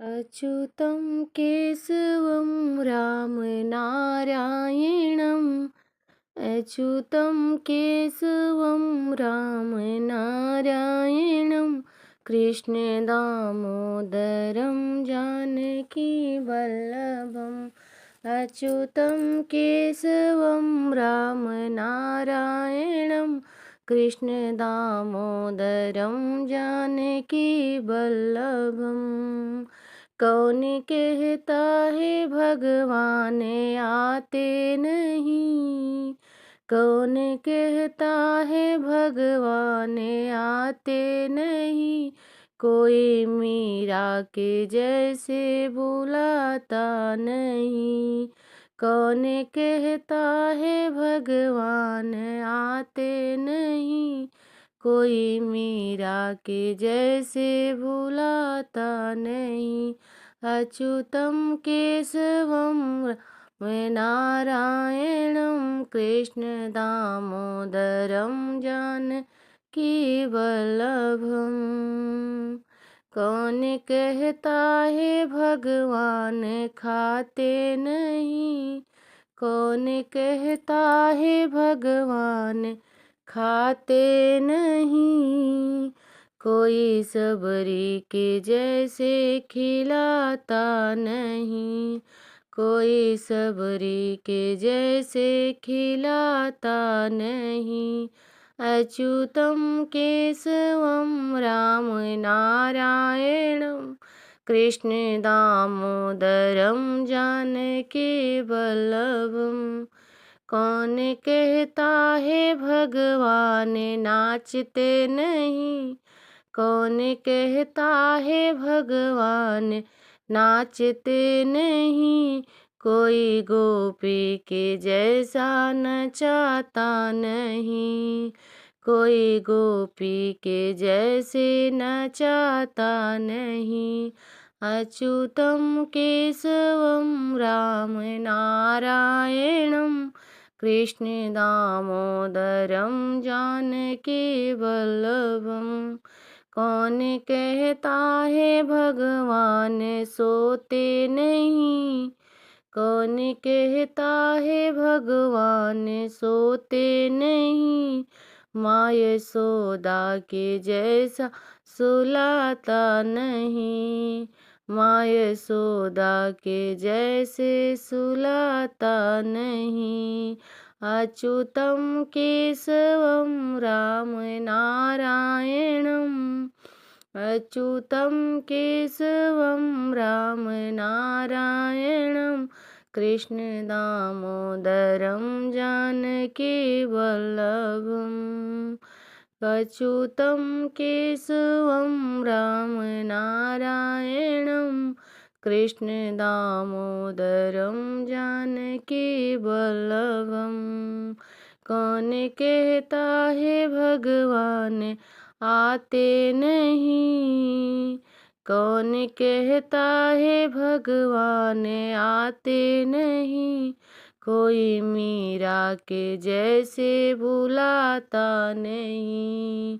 अच्युतं केशवं रामनारायणम् अच्युतं केशवं रामनारायणं कृष्णदामोदरं जानकीवल्लभम् अच्युतं केशवं रामनारायणं कृष्णदामोदरं जानकीवल्लभम् कौन कहता है भगवान आते नहीं। कौन कहता है भगवान आते नहीं। कोई मीरा के जैसे बुलाता नहीं। कौन कहता है भगवान आते नहीं। कोई मीरा के जैसे बुलाता नहीं। अच्युतं केशवं नारायणं कृष्णदामोदरं जानकीवल्लभम्। कौन कहता है भगवान खाते नहीं। कौन कहता है भगवान खाते नहीं। कोई सबरी के जैसे खिलाता नहीं। कोई सबरी के जैसे खिलाता नहीं। अच्युतं केशवं रामनारायणं कृष्णदामोदरं जानकीवल्लभम्। कौन कहता है भगवान नाचते नहीं। कौन कहता है भगवान नाचते नहीं। कोई गोपी के जैसा नचाता नहीं। कोई गोपी के जैसे नचाता नहीं। अच्युतं केशवं रामनारायणं कृष्णदामोदरं जानकीवल्लभम्। कौन कहता है भगवान सोते नहीं। कौन कहता है भगवान सोते नहीं। माँ यशोदा के जैसा सुलाता नहीं। माँ यशोदा के जैसे सुलाता नहीं। अच्युतं केशवं रामनारायणम् अच्युतं केशवं रामनारायणं कृष्णदामोदरं जानकीवल्लभम्। अच्युतं केशवं रामनारायणं कृष्णदामोदरं जानकीवल्लभम्। कौन कहता है भगवान आते नहीं। कौन कहता है भगवान आते नहीं। कोई मीरा के जैसे बुलाता नहीं।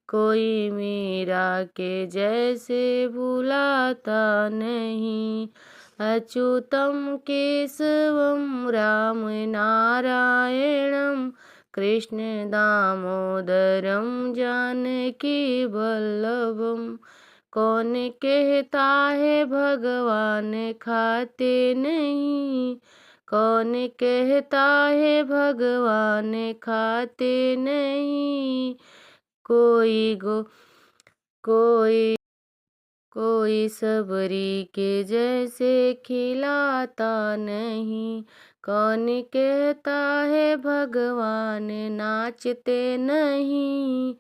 कोई मीरा के जैसे बुलाता नहीं। अच्युतं केशवं रामनारायणं कृष्णदामोदरं जानकीवल्लभम्। कौन कहता है भगवान खाते नहीं। कौन कहता है भगवान खाते नहीं। कोई कोई कोई सबरी के जैसे खिलाता नहीं। कौन कहता है भगवान नाचते नहीं।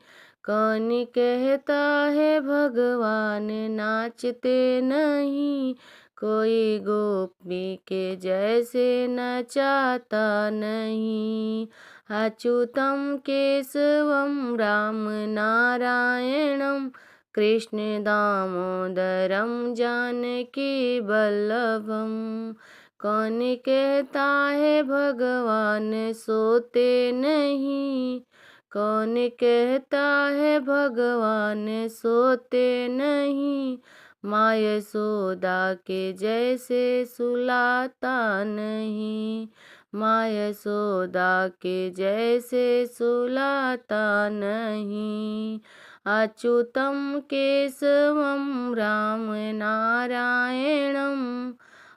कौन कहता है भगवान नाचते नहीं। कोई गोपी के जैसे नचाता नहीं। अच्युतं केशवं रामनारायणं कृष्णदामोदरं जानकीवल्लभम्। कौन कहता है भगवान सोते नहीं। कौन कहता है भगवान सोते नहीं। माँ यशोदा के जैसे सुलाता नहीं, माँ यशोदा के जैसे सुलाता नहीं। अच्युतं केशवं राम नारायणं,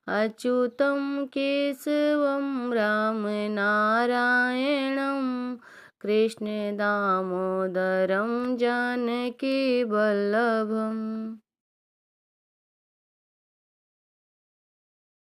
अच्युतं केशवं राम नारायणं, कृष्ण दामोदरं जानकी वल्लभम्।